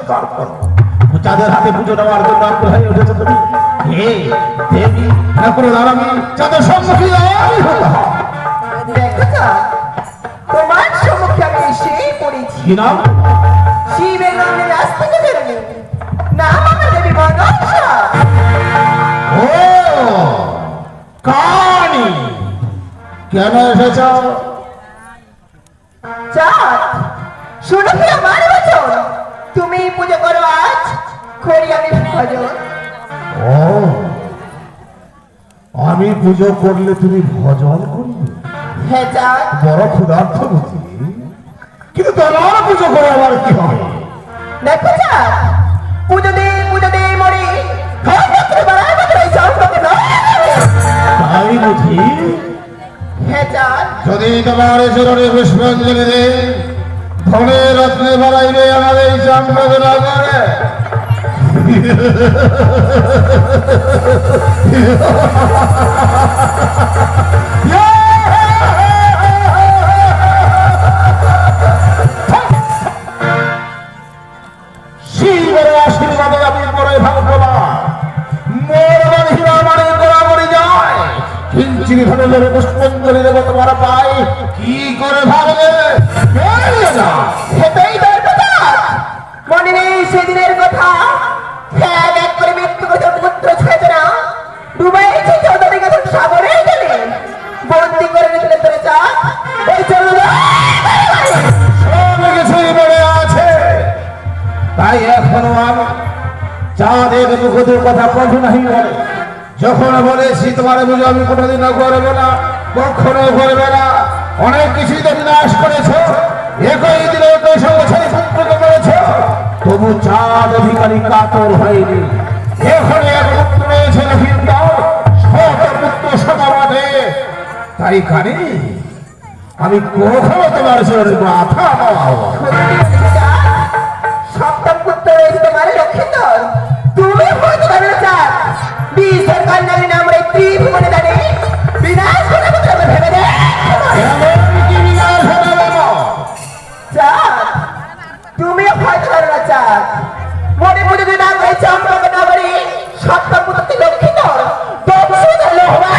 সৎকার করো। চাঁদের হাতে পুজো দেওয়ার জন্য আগ্রহী উঠেছে তুমি। হে দেবী, এখন আমি চাঁদের সম্মুখে আমি হতে হয়। দেখো চাঁদ, তোমার সম্মুখে আমি এসে পড়েছি। কি নাম? শিবের নামে রাস্তা বেরোনি, নাম আমার দেবী মনসা। ও কানি, কেন এসেছ? চাঁদ, শোনো কি আমার বচন, তুমি পুজো করো আজ, করি আমি ভজন। ও, আমি পুজো করলে তুমি ভজন করবে? হ্যাঁ চাঁদ, বড় ক্ষুধার্থ বুঝি, কিন্তু তোমার পুজো করে আবার কি হবে? দেখো চাঁদ, পুজো দে মরি, তাই বুঝি? হ্যাঁ চাঁদ, যদি তোমার চরণে পুষ্পাঞ্জলি দে, ধনে রত্নে বাড়াইবে আমাদের চাম্পক নগরে। শিবের আশীর্বাদে আমি পরে ভাববা মোর বাড়িরা মানে গোড়াগড়ি যায়, কিঞ্চিনি ধরে ধরে পুষ্পাঞ্জলি দেব তোমার পাই, কি করে ভাববে? সেটাই দরকার চাঁদ। মনে নেই সেদিনের কথা, এক এক করে মৃত্যু কথা পুত্র ছুঁয়েছে না, ডুবাইছে চৌধুরী কথা সাগরে গেলে বন্দি করে নিয়েছিলেন তোরে চাঁদ। ওই চলো সব কিছুই মনে আছে, তাই এখনো আমি চাঁদের মুখদের কথা কখনো নাহি বলে। যখন বলেছি তোমার বুঝে আমি কোনোদিনও করবো না, কখনো করবে না। অনেক কিছুই তো বিনাশ করেছ, একই দিনে একই সংসারে সম্পর্ক করেছ, তবু চাঁদ অধিকারী কাতর হয়নি। এখন এক পুত্র রয়েছে লক্ষ্মীর দল, শত পুত্র সমাবাদে, তাই কানে আমি কখনো তোমার শরীরে মাথা নামাবো না। সপ্তম পুত্র রয়েছে তোমার লক্ষ্মীধর, তুমি হয়তো জানো না চাঁদ, বিশ্বের কন্যার নাম এই ত্রিভুবনে জানে বিনাশ করে পুত্র আমরা ভেবে দে চাঁদ। তুমি হয়তো জানো না চাঁদ, মনে পুজো দিন আগে চম্পক নগরী সপ্তম পুত্র লক্ষ্মীধর বংশধর লোহবা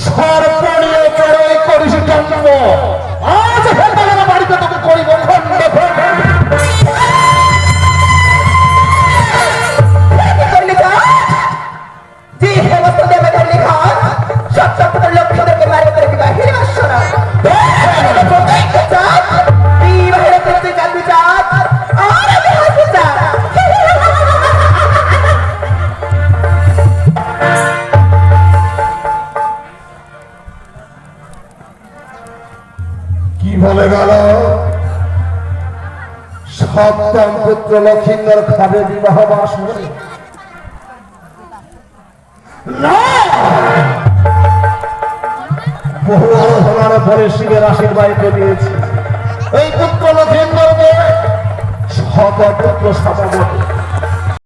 সর্বনীয় চড়াই করিস জন্ম, আজ হেতালের বাড়িতে তোকে করিব খন্ড খন্ড। করলি চাঁদ, যে হেমস্ত দেবতার লেখা সপ্তম পুত্র লক্ষ্মীধরকে মারি করে বিবাহের বাসনা চাঁদ, বিবাহের করতে কাঁদবি চাঁদ, আর আমি হাসি চাঁদ। কি বলে গেল? সপ্তম পুত্র লক্ষিন্দর খাবে বিবাহ বাসনে? না, বহু আলোচনার পরে শিবের আশীর্বাদ পেয়েছি, এই পুত্র লক্ষিন্দরকে শত পুত্র সমাগত